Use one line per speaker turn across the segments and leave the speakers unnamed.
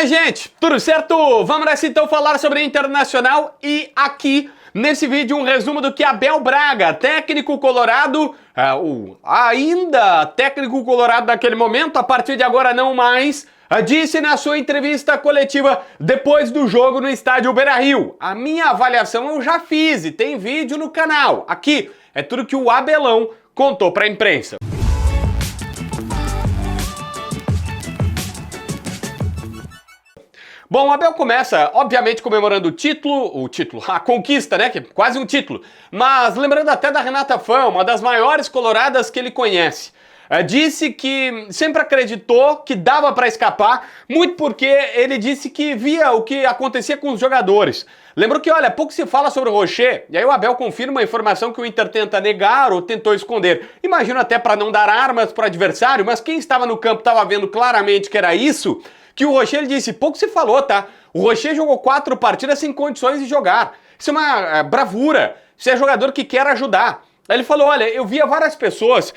aí, gente? Tudo certo? Vamos nessa então falar sobre Internacional e aqui nesse vídeo um resumo do que Abel Braga, técnico colorado, ainda técnico colorado naquele momento, a partir de agora não mais, disse na sua entrevista coletiva depois do jogo no estádio Beira-Rio. A minha avaliação eu já fiz e tem vídeo no canal. Aqui é tudo que o Abelão contou para a imprensa. Bom, o Abel começa, obviamente, comemorando a conquista, né, que é quase um título, mas lembrando até da Renata Fã, uma das maiores coloradas que ele conhece. Disse que sempre acreditou que dava para escapar, muito porque ele disse que via o que acontecia com os jogadores. Lembrou que, olha, pouco se fala sobre o Rocher, e aí o Abel confirma a informação que o Inter tenta negar ou tentou esconder. Imagino até para não dar armas para o adversário, mas quem estava no campo estava vendo claramente que era isso, que o Rocher, ele disse, pouco se falou, tá? O Rocher jogou 4 partidas sem condições de jogar. Isso é uma bravura, isso é jogador que quer ajudar. Aí ele falou, olha, eu via várias pessoas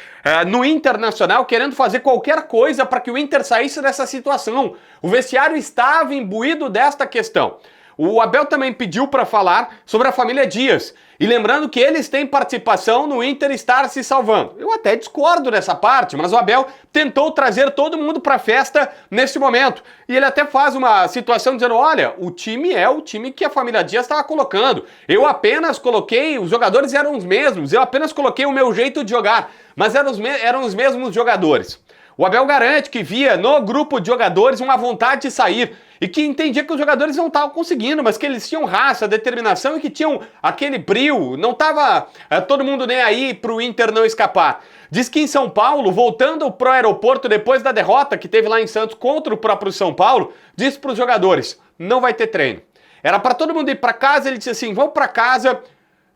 no Internacional querendo fazer qualquer coisa para que o Inter saísse dessa situação. O vestiário estava imbuído desta questão. O Abel também pediu para falar sobre a família Dias. E lembrando que eles têm participação no Inter estar se salvando. Eu até discordo dessa parte, mas o Abel tentou trazer todo mundo para a festa nesse momento. E ele até faz uma situação dizendo, olha, o time é o time que a família Dias estava colocando. Eu apenas coloquei, os jogadores eram os mesmos, eu apenas coloquei o meu jeito de jogar, mas eram os mesmos jogadores. O Abel garante que via no grupo de jogadores uma vontade de sair e que entendia que os jogadores não estavam conseguindo, mas que eles tinham raça, determinação e que tinham aquele brio, não estava todo mundo nem aí para o Inter não escapar. Diz que em São Paulo, voltando para o aeroporto depois da derrota que teve lá em Santos contra o próprio São Paulo, disse para os jogadores, não vai ter treino. Era para todo mundo ir para casa, ele disse assim, vão para casa,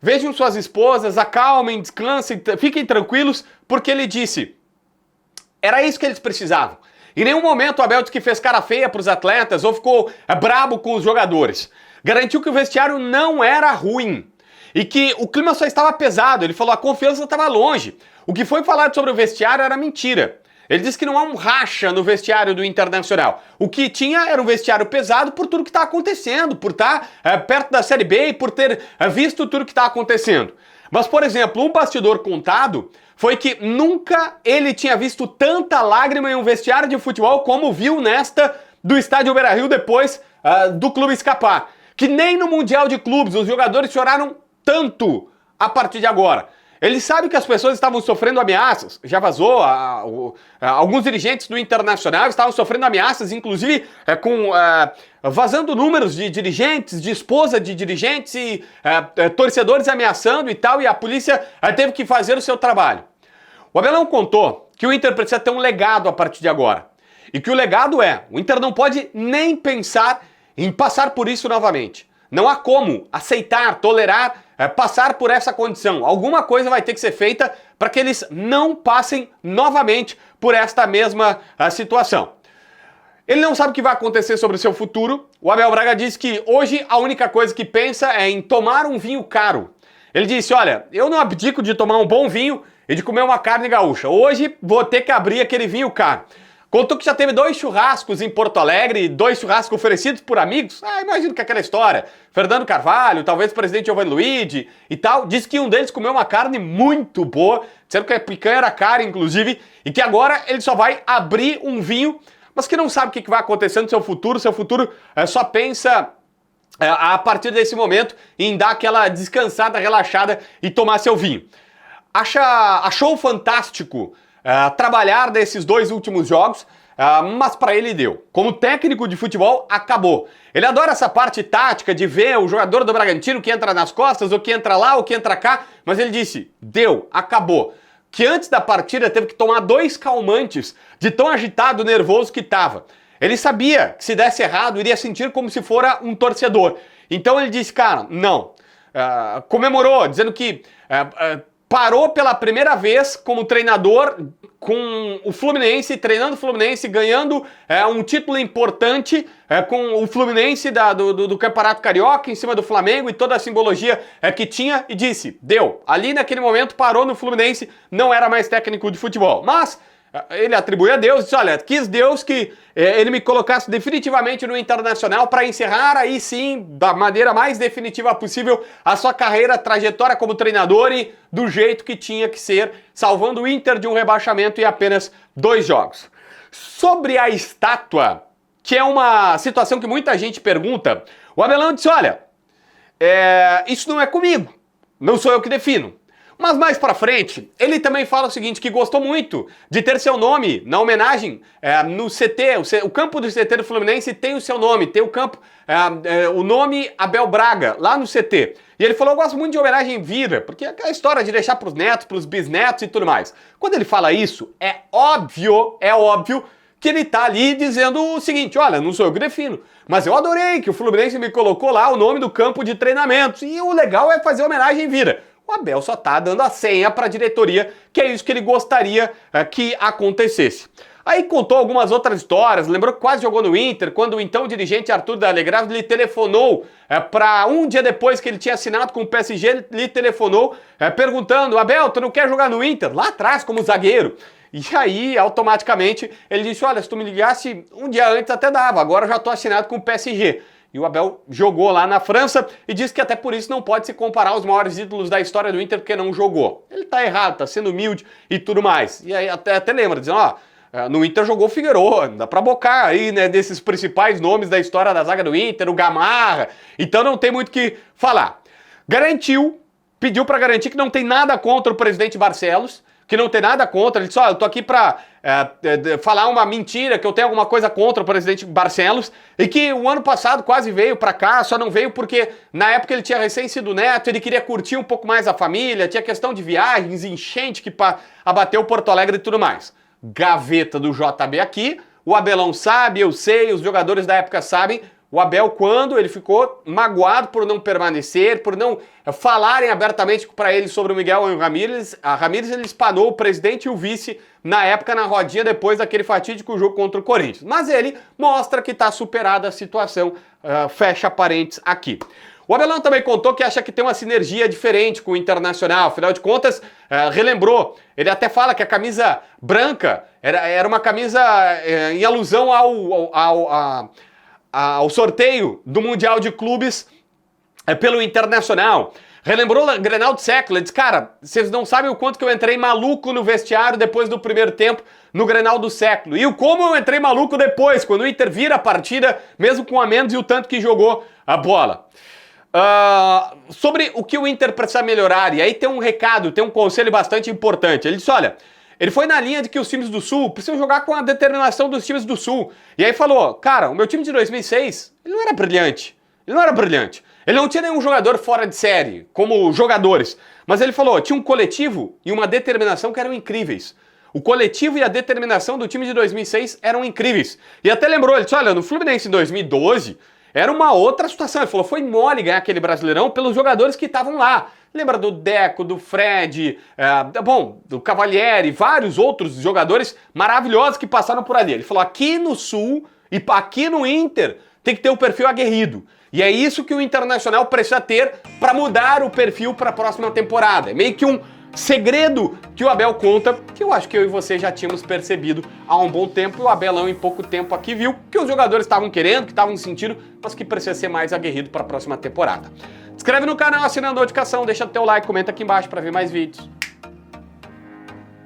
vejam suas esposas, acalmem, descansem, fiquem tranquilos, porque ele disse... Era isso que eles precisavam. Em nenhum momento o Abel disse que fez cara feia para os atletas ou ficou brabo com os jogadores. Garantiu que o vestiário não era ruim e que o clima só estava pesado. Ele falou que a confiança estava longe. O que foi falado sobre o vestiário era mentira. Ele disse que não há um racha no vestiário do Internacional. O que tinha era um vestiário pesado por tudo que está acontecendo, por estar perto da Série B e por ter visto tudo que está acontecendo. Mas, por exemplo, um bastidor contado foi que nunca ele tinha visto tanta lágrima em um vestiário de futebol como viu nesta do estádio Beira-Rio depois do clube escapar. Que nem no Mundial de Clubes os jogadores choraram tanto a partir de agora. Ele sabe que as pessoas estavam sofrendo ameaças, já vazou, alguns dirigentes do Internacional estavam sofrendo ameaças, inclusive vazando números de dirigentes, de esposa de dirigentes e torcedores ameaçando e tal, e a polícia teve que fazer o seu trabalho. O Abelão contou que o Inter precisa ter um legado a partir de agora, e que o legado o Inter não pode nem pensar em passar por isso novamente. Não há como aceitar, tolerar, passar por essa condição. Alguma coisa vai ter que ser feita para que eles não passem novamente por esta mesma situação. Ele não sabe o que vai acontecer sobre o seu futuro. O Abel Braga disse que hoje a única coisa que pensa é em tomar um vinho caro. Ele disse, olha, eu não abdico de tomar um bom vinho e de comer uma carne gaúcha. Hoje vou ter que abrir aquele vinho caro. Contou que já teve 2 churrascos em Porto Alegre, 2 churrascos oferecidos por amigos. Imagino que aquela história. Fernando Carvalho, talvez o presidente Giovanni Luigi e tal. Disse que um deles comeu uma carne muito boa, disseram que a picanha era cara, inclusive, e que agora ele só vai abrir um vinho, mas que não sabe o que vai acontecer no seu futuro. Seu futuro só pensa, a partir desse momento, em dar aquela descansada, relaxada e tomar seu vinho. Achou fantástico trabalhar desses 2 últimos jogos, mas para ele deu. Como técnico de futebol, acabou. Ele adora essa parte tática de ver o jogador do Bragantino que entra nas costas, ou que entra lá, ou que entra cá, mas ele disse, deu, acabou. Que antes da partida teve que tomar 2 calmantes de tão agitado, nervoso que estava. Ele sabia que se desse errado, iria sentir como se fora um torcedor. Então ele disse, cara, não. Comemorou, dizendo que... parou pela primeira vez como treinador com o Fluminense, treinando o Fluminense, ganhando um título importante com o Fluminense do Campeonato Carioca em cima do Flamengo e toda a simbologia que tinha e disse, deu. Ali naquele momento parou no Fluminense, não era mais técnico de futebol. Mas Ele atribui a Deus, disse, olha, quis Deus que ele me colocasse definitivamente no Internacional para encerrar aí sim, da maneira mais definitiva possível, a sua carreira, trajetória como treinador e do jeito que tinha que ser, salvando o Inter de um rebaixamento em apenas 2 jogos. Sobre a estátua, que é uma situação que muita gente pergunta, o Abelão disse, olha, isso não é comigo, não sou eu que defino. Mas mais pra frente, ele também fala o seguinte, que gostou muito de ter seu nome na homenagem no CT, o campo do CT do Fluminense tem o seu nome, tem o campo, o nome Abel Braga, lá no CT. E ele falou, eu gosto muito de homenagem Vira, porque é aquela história de deixar pros netos, pros bisnetos e tudo mais. Quando ele fala isso, é óbvio que ele tá ali dizendo o seguinte, olha, não sou eu que defino, mas eu adorei que o Fluminense me colocou lá o nome do campo de treinamentos, e o legal é fazer homenagem Vira. O Abel só tá dando a senha para a diretoria, que é isso que ele gostaria que acontecesse. Aí contou algumas outras histórias, lembrou que quase jogou no Inter, quando o então dirigente Arthur D'Alegrave lhe telefonou para um dia depois que ele tinha assinado com o PSG, lhe telefonou perguntando, Abel, tu não quer jogar no Inter? Lá atrás, como zagueiro. E aí, automaticamente, ele disse, olha, se tu me ligasse um dia antes até dava, agora eu já tô assinado com o PSG. E o Abel jogou lá na França e disse que até por isso não pode se comparar aos maiores ídolos da história do Inter porque não jogou. Ele tá errado, tá sendo humilde e tudo mais. E aí até lembra, dizendo, ó, no Inter jogou o Figueroa, dá pra bocar aí, né, desses principais nomes da história da zaga do Inter, o Gamarra, então não tem muito o que falar. Garantiu, pediu pra garantir que não tem nada contra o presidente Barcelos, que não tem nada contra, ele disse, ó, eu tô aqui pra falar uma mentira, que eu tenho alguma coisa contra o presidente Barcelos, e que o ano passado quase veio pra cá, só não veio porque na época ele tinha recém sido neto, ele queria curtir um pouco mais a família, tinha questão de viagens, enchente que abateu Porto Alegre e tudo mais. Gaveta do JB aqui, o Abelão sabe, eu sei, os jogadores da época sabem, o Abel, quando ele ficou magoado por não permanecer, por não falarem abertamente para ele sobre o Miguel Ramírez, ele espanou o presidente e o vice na época na rodinha depois daquele fatídico jogo contra o Corinthians. Mas ele mostra que está superada a situação, fecha parênteses aqui. O Abelão também contou que acha que tem uma sinergia diferente com o Internacional, afinal de contas, relembrou, ele até fala que a camisa branca era uma camisa em alusão ao sorteio do Mundial de Clubes pelo Internacional. Relembrou o Grenal do século, ele disse, cara, vocês não sabem o quanto que eu entrei maluco no vestiário depois do primeiro tempo no Grenal do século. E o como eu entrei maluco depois, quando o Inter vira a partida, mesmo com a menos e o tanto que jogou a bola. Sobre o que o Inter precisa melhorar, e aí tem um recado, tem um conselho bastante importante. Ele disse, olha, ele foi na linha de que os times do Sul precisam jogar com a determinação dos times do Sul. E aí falou, cara, o meu time de 2006, ele não era brilhante. Ele não tinha nenhum jogador fora de série, como jogadores. Mas ele falou, tinha um coletivo e uma determinação que eram incríveis. O coletivo e a determinação do time de 2006 eram incríveis. E até lembrou, ele disse, olha, no Fluminense em 2012... era uma outra situação, ele falou, foi mole ganhar aquele Brasileirão pelos jogadores que estavam lá. Lembra do Deco, do Fred, do Cavalieri, vários outros jogadores maravilhosos que passaram por ali. Ele falou, aqui no Sul e aqui no Inter tem que ter o perfil aguerrido. E é isso que o Internacional precisa ter para mudar o perfil para a próxima temporada. É meio que um segredo que o Abel conta, que eu acho que eu e você já tínhamos percebido há um bom tempo, e o Abelão em pouco tempo aqui viu que os jogadores estavam querendo, que estavam sentindo, mas que precisa ser mais aguerrido para a próxima temporada. Se inscreve no canal, assina a notificação, deixa o teu like, comenta aqui embaixo para ver mais vídeos.